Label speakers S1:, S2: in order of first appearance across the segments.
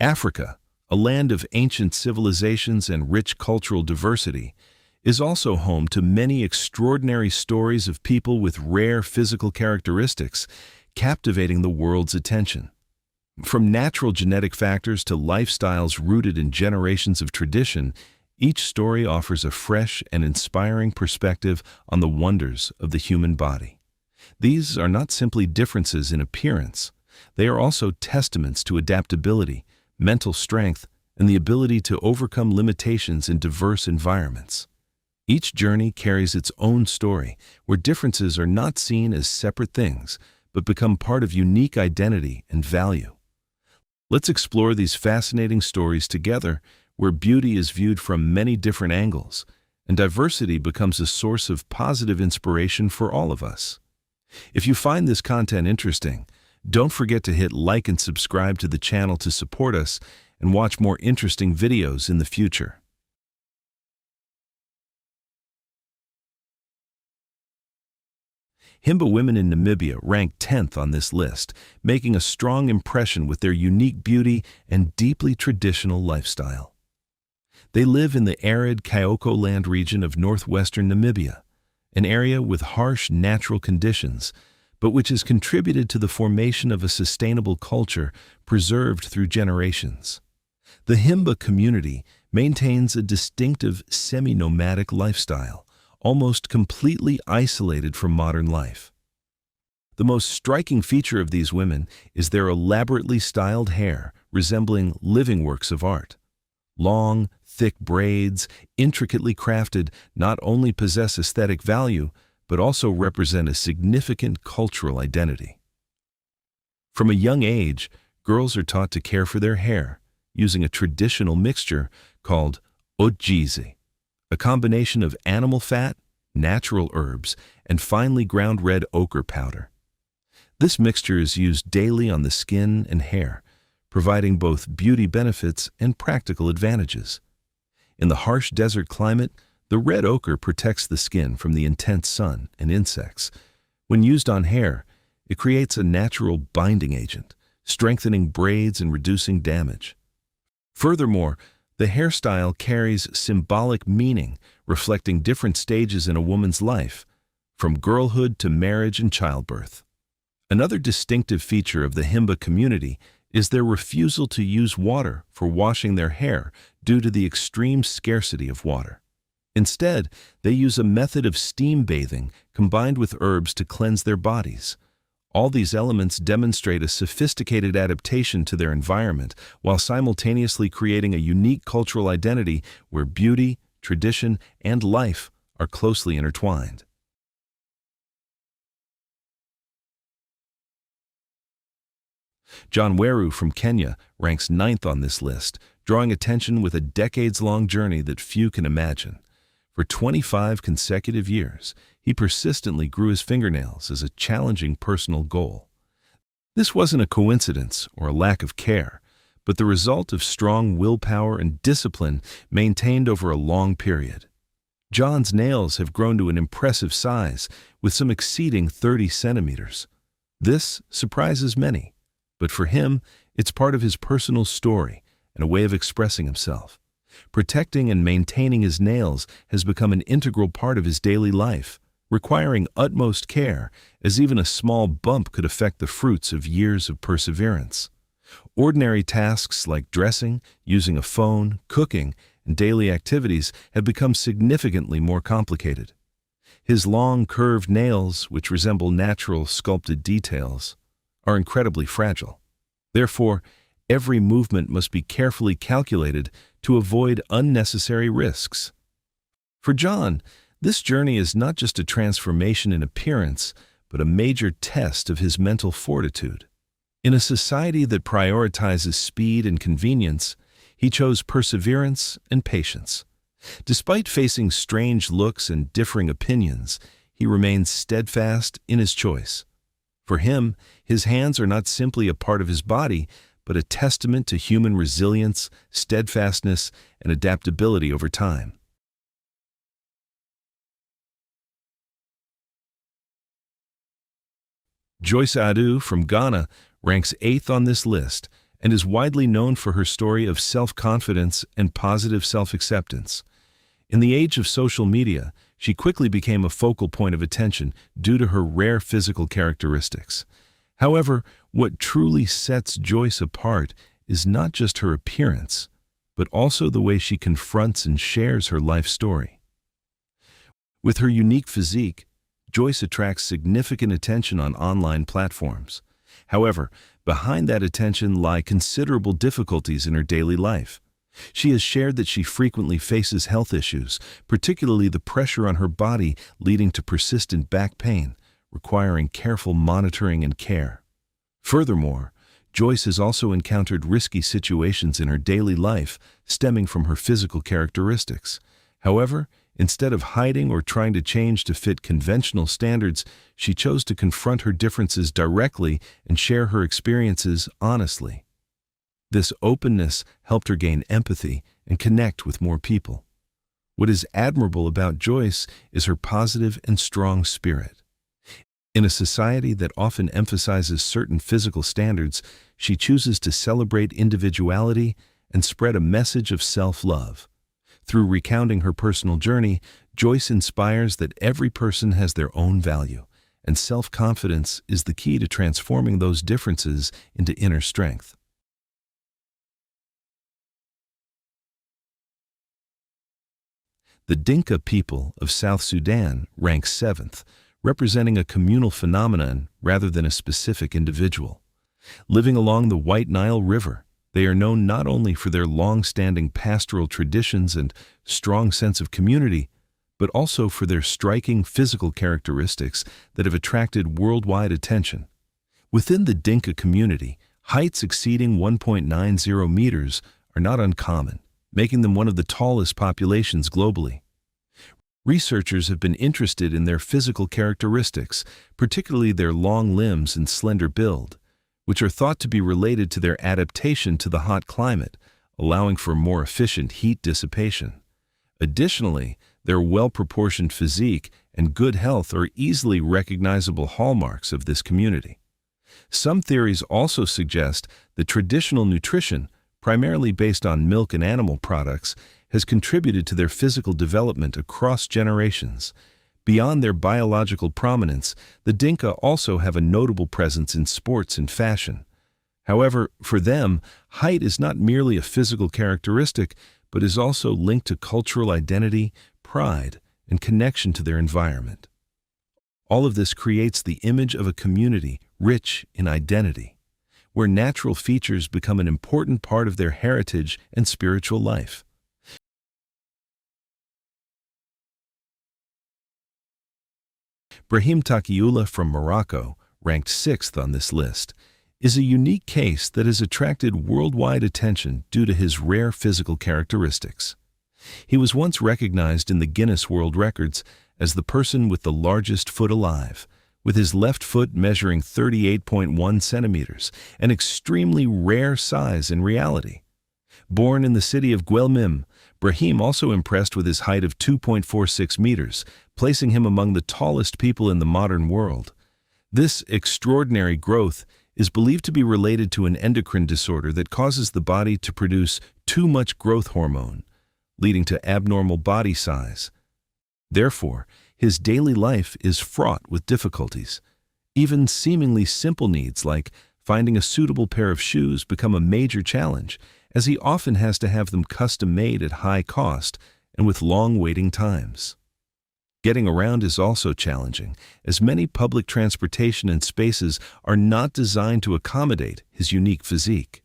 S1: Africa, a land of ancient civilizations and rich cultural diversity, is also home to many extraordinary stories of people with rare physical characteristics, captivating the world's attention. From natural genetic factors to lifestyles rooted in generations of tradition, each story offers a fresh and inspiring perspective on the wonders of the human body. These are not simply differences in appearance, they are also testaments to adaptability, mental strength, and the ability to overcome limitations in diverse environments. Each journey carries its own story, where differences are not seen as separate things, but become part of unique identity and value. Let's explore these fascinating stories together, where beauty is viewed from many different angles, and diversity becomes a source of positive inspiration for all of us. If you find this content interesting, don't forget to hit like and subscribe to the channel to support us and watch more interesting videos in the future. Himba women in Namibia rank 10th on this list, making a strong impression with their unique beauty and deeply traditional lifestyle. They live in the arid Kyoko land region of northwestern Namibia, an area with harsh natural conditions, but which has contributed to the formation of a sustainable culture preserved through generations. The Himba community maintains a distinctive semi-nomadic lifestyle, almost completely isolated from modern life. The most striking feature of these women is their elaborately styled hair, resembling living works of art. Long, thick braids, intricately crafted, not only possess aesthetic value, but also represent a significant cultural identity. From a young age, girls are taught to care for their hair, using a traditional mixture called ojize, a combination of animal fat, natural herbs, and finely ground red ochre powder. This mixture is used daily on the skin and hair, providing both beauty benefits and practical advantages. In the harsh desert climate, the red ochre protects the skin from the intense sun and insects. When used on hair, it creates a natural binding agent, strengthening braids and reducing damage. Furthermore, the hairstyle carries symbolic meaning, reflecting different stages in a woman's life, from girlhood to marriage and childbirth. Another distinctive feature of the Himba community is their refusal to use water for washing their hair due to the extreme scarcity of water. Instead, they use a method of steam bathing combined with herbs to cleanse their bodies. All these elements demonstrate a sophisticated adaptation to their environment while simultaneously creating a unique cultural identity where beauty, tradition, and life are closely intertwined. John Weru from Kenya ranks 9th on this list, drawing attention with a decades-long journey that few can imagine. For 25 consecutive years, he persistently grew his fingernails as a challenging personal goal. This wasn't a coincidence or a lack of care, but the result of strong willpower and discipline maintained over a long period. John's nails have grown to an impressive size, with some exceeding 30 centimeters. This surprises many, but for him, it's part of his personal story and a way of expressing himself. Protecting and maintaining his nails has become an integral part of his daily life, requiring utmost care, as even a small bump could affect the fruits of years of perseverance. Ordinary tasks like dressing, using a phone, cooking, and daily activities have become significantly more complicated. His long, curved nails, which resemble natural, sculpted details, are incredibly fragile. Therefore, every movement must be carefully calculated to avoid unnecessary risks. For John, this journey is not just a transformation in appearance, but a major test of his mental fortitude. In a society that prioritizes speed and convenience, he chose perseverance and patience. Despite facing strange looks and differing opinions, he remains steadfast in his choice. For him, his hands are not simply a part of his body, but a testament to human resilience, steadfastness, and adaptability over time. Joyce Adu from Ghana ranks 8th on this list, and is widely known for her story of self-confidence and positive self-acceptance. In the age of social media, she quickly became a focal point of attention due to her rare physical characteristics. However, what truly sets Joyce apart is not just her appearance, but also the way she confronts and shares her life story. With her unique physique, Joyce attracts significant attention on online platforms. However, behind that attention lie considerable difficulties in her daily life. She has shared that she frequently faces health issues, particularly the pressure on her body leading to persistent back pain, requiring careful monitoring and care. Furthermore, Joyce has also encountered risky situations in her daily life stemming from her physical characteristics. However, instead of hiding or trying to change to fit conventional standards, she chose to confront her differences directly and share her experiences honestly. This openness helped her gain empathy and connect with more people. What is admirable about Joyce is her positive and strong spirit. In a society that often emphasizes certain physical standards, she chooses to celebrate individuality and spread a message of self-love. Through recounting her personal journey, Joyce inspires that every person has their own value, and self-confidence is the key to transforming those differences into inner strength. The Dinka people of South Sudan rank 7th, representing a communal phenomenon rather than a specific individual. Living along the White Nile River, they are known not only for their long-standing pastoral traditions and strong sense of community, but also for their striking physical characteristics that have attracted worldwide attention. Within the Dinka community, heights exceeding 1.90 meters are not uncommon, making them one of the tallest populations globally. Researchers have been interested in their physical characteristics, particularly their long limbs and slender build, which are thought to be related to their adaptation to the hot climate, allowing for more efficient heat dissipation. Additionally, their well-proportioned physique and good health are easily recognizable hallmarks of this community. Some theories also suggest that traditional nutrition, primarily based on milk and animal products, has contributed to their physical development across generations. Beyond their biological prominence, the Dinka also have a notable presence in sports and fashion. However, for them, height is not merely a physical characteristic, but is also linked to cultural identity, pride, and connection to their environment. All of this creates the image of a community rich in identity, where natural features become an important part of their heritage and spiritual life. Brahim Taqiullah from Morocco, ranked 6th on this list, is a unique case that has attracted worldwide attention due to his rare physical characteristics. He was once recognized in the Guinness World Records as the person with the largest foot alive, with his left foot measuring 38.1 centimeters, an extremely rare size in reality. Born in the city of Guelmim, Brahim also impressed with his height of 2.46 meters, placing him among the tallest people in the modern world. This extraordinary growth is believed to be related to an endocrine disorder that causes the body to produce too much growth hormone, leading to abnormal body size. Therefore, his daily life is fraught with difficulties. Even seemingly simple needs like finding a suitable pair of shoes become a major challenge, as he often has to have them custom-made at high cost and with long waiting times. Getting around is also challenging, as many public transportation and spaces are not designed to accommodate his unique physique.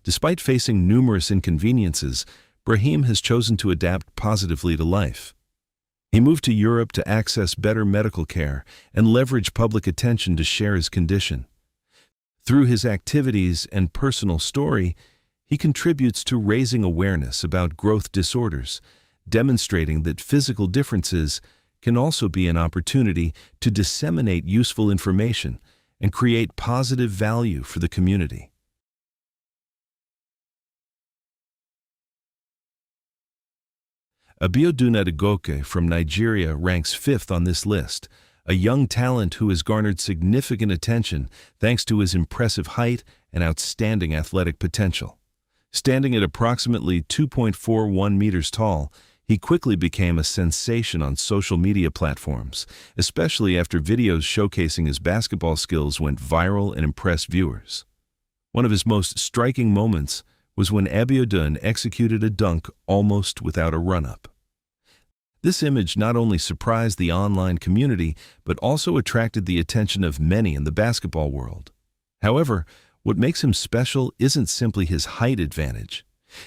S1: Despite facing numerous inconveniences, Brahim has chosen to adapt positively to life. He moved to Europe to access better medical care and leverage public attention to share his condition. Through his activities and personal story, he contributes to raising awareness about growth disorders, demonstrating that physical differences can also be an opportunity to disseminate useful information and create positive value for the community. Abiodun Adegoke from Nigeria ranks 5th on this list, a young talent who has garnered significant attention thanks to his impressive height and outstanding athletic potential. Standing at approximately 2.41 meters tall, he quickly became a sensation on social media platforms, especially after videos showcasing his basketball skills went viral and impressed viewers. One of his most striking moments was when Abiodun executed a dunk almost without a run-up. This image not only surprised the online community, but also attracted the attention of many in the basketball world. However, what makes him special isn't simply his height advantage.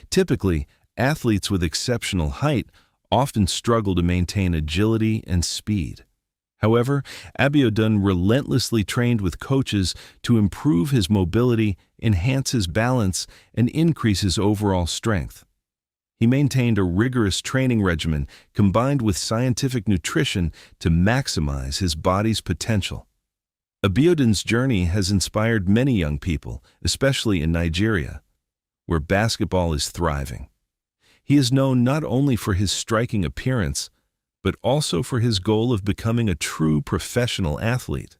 S1: Typically, athletes with exceptional height often struggle to maintain agility and speed. However, Abiodun relentlessly trained with coaches to improve his mobility, enhance his balance, and increase his overall strength. He maintained a rigorous training regimen combined with scientific nutrition to maximize his body's potential. Abiodun's journey has inspired many young people, especially in Nigeria, where basketball is thriving. He is known not only for his striking appearance, but also for his goal of becoming a true professional athlete.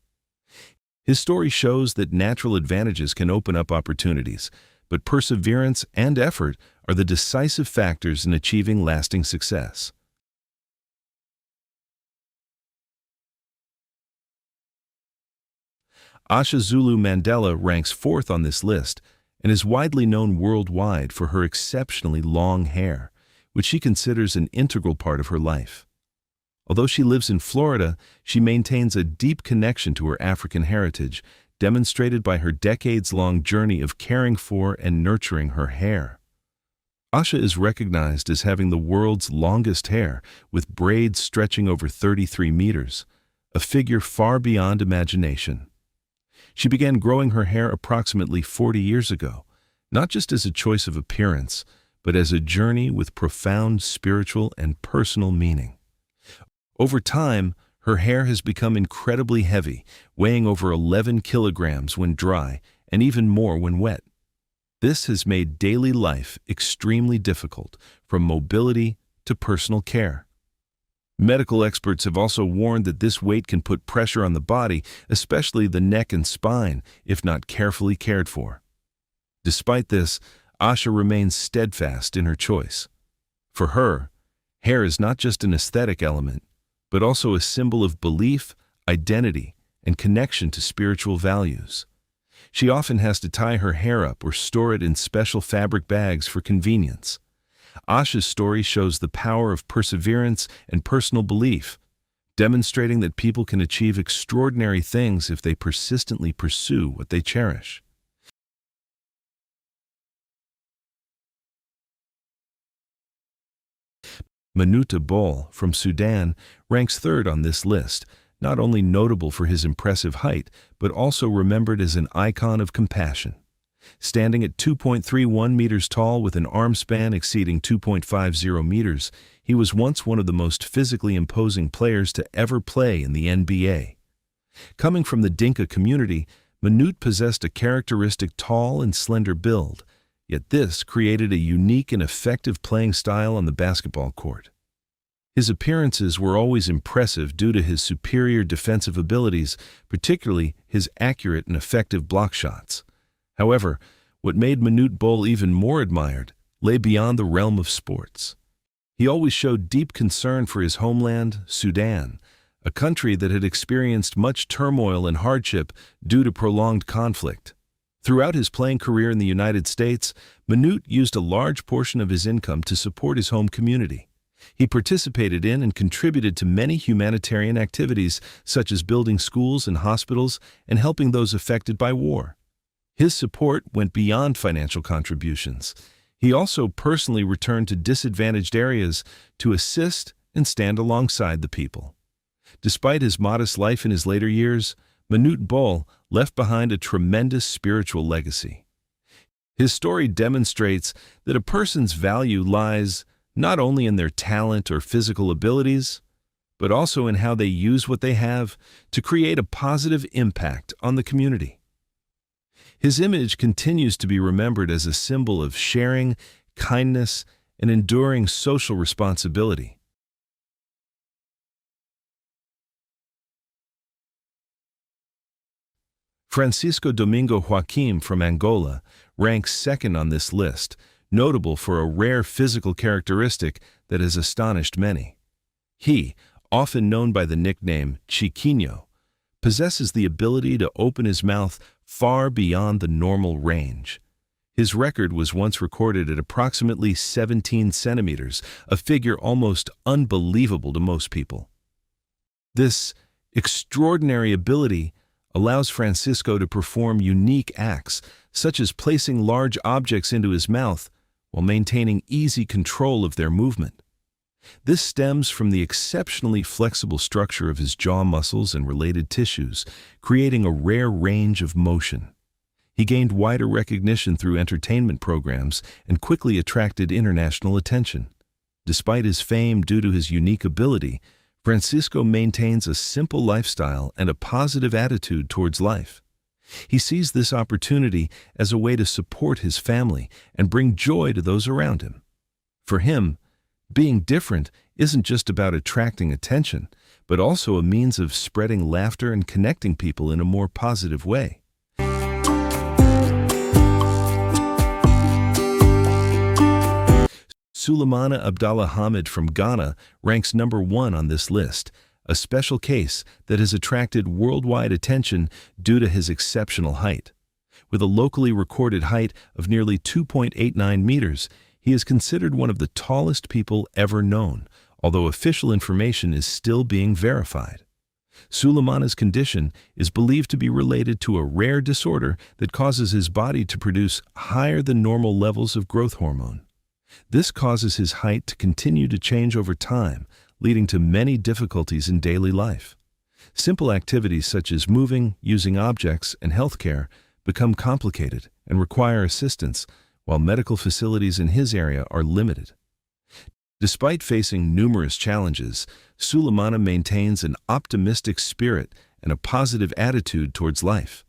S1: His story shows that natural advantages can open up opportunities, but perseverance and effort are the decisive factors in achieving lasting success. Asha Zulu Mandela ranks fourth on this list and is widely known worldwide for her exceptionally long hair, which she considers an integral part of her life. Although she lives in Florida, she maintains a deep connection to her African heritage, demonstrated by her decades-long journey of caring for and nurturing her hair. Asha is recognized as having the world's longest hair, with braids stretching over 33 meters, a figure far beyond imagination. She began growing her hair approximately 40 years ago, not just as a choice of appearance, but as a journey with profound spiritual and personal meaning. Over time, her hair has become incredibly heavy, weighing over 11 kilograms when dry and even more when wet. This has made daily life extremely difficult, from mobility to personal care. Medical experts have also warned that this weight can put pressure on the body, especially the neck and spine, if not carefully cared for. Despite this, Asha remains steadfast in her choice. For her, hair is not just an aesthetic element, but also a symbol of belief, identity, and connection to spiritual values. She often has to tie her hair up or store it in special fabric bags for convenience. Asha's story shows the power of perseverance and personal belief, demonstrating that people can achieve extraordinary things if they persistently pursue what they cherish. Manuta Bol from Sudan ranks third on this list, not only notable for his impressive height, but also remembered as an icon of compassion. Standing at 2.31 meters tall with an arm span exceeding 2.50 meters, he was once one of the most physically imposing players to ever play in the NBA. Coming from the Dinka community, Manute possessed a characteristic tall and slender build, yet this created a unique and effective playing style on the basketball court. His appearances were always impressive due to his superior defensive abilities, particularly his accurate and effective block shots. However, what made Manute Bol even more admired lay beyond the realm of sports. He always showed deep concern for his homeland, Sudan, a country that had experienced much turmoil and hardship due to prolonged conflict. Throughout his playing career in the United States, Manute used a large portion of his income to support his home community. He participated in and contributed to many humanitarian activities, such as building schools and hospitals and helping those affected by war. His support went beyond financial contributions. He also personally returned to disadvantaged areas to assist and stand alongside the people. Despite his modest life in his later years, Manute Bol left behind a tremendous spiritual legacy. His story demonstrates that a person's value lies not only in their talent or physical abilities, but also in how they use what they have to create a positive impact on the community. His image continues to be remembered as a symbol of sharing, kindness, and enduring social responsibility. Francisco Domingo Joaquim from Angola ranks second on this list, notable for a rare physical characteristic that has astonished many. He, often known by the nickname Chiquinho, possesses the ability to open his mouth far beyond the normal range. His record was once recorded at approximately 17 centimeters, a figure almost unbelievable to most people. This extraordinary ability allows Francisco to perform unique acts, such as placing large objects into his mouth while maintaining easy control of their movement. This stems from the exceptionally flexible structure of his jaw muscles and related tissues, creating a rare range of motion. He gained wider recognition through entertainment programs and quickly attracted international attention. Despite his fame due to his unique ability, Francisco maintains a simple lifestyle and a positive attitude towards life. He sees this opportunity as a way to support his family and bring joy to those around him. For him, being different isn't just about attracting attention, but also a means of spreading laughter and connecting people in a more positive way. Sulemana Abdallah Hamid from Ghana ranks number 1 on this list, a special case that has attracted worldwide attention due to his exceptional height. With a locally recorded height of nearly 2.89 meters, he is considered one of the tallest people ever known, although official information is still being verified. Sulemana's condition is believed to be related to a rare disorder that causes his body to produce higher than normal levels of growth hormone. This causes his height to continue to change over time, leading to many difficulties in daily life. Simple activities such as moving, using objects, and healthcare become complicated and require assistance, while medical facilities in his area are limited. Despite facing numerous challenges, Sulemana maintains an optimistic spirit and a positive attitude towards life.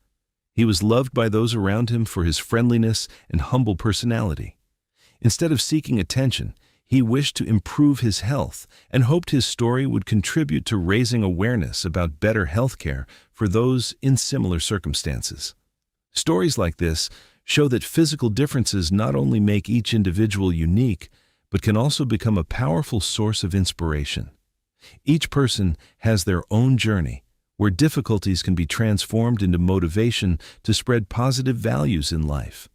S1: He was loved by those around him for his friendliness and humble personality. Instead of seeking attention, he wished to improve his health and hoped his story would contribute to raising awareness about better healthcare for those in similar circumstances. Stories like this show that physical differences not only make each individual unique, but can also become a powerful source of inspiration. Each person has their own journey, where difficulties can be transformed into motivation to spread positive values in life.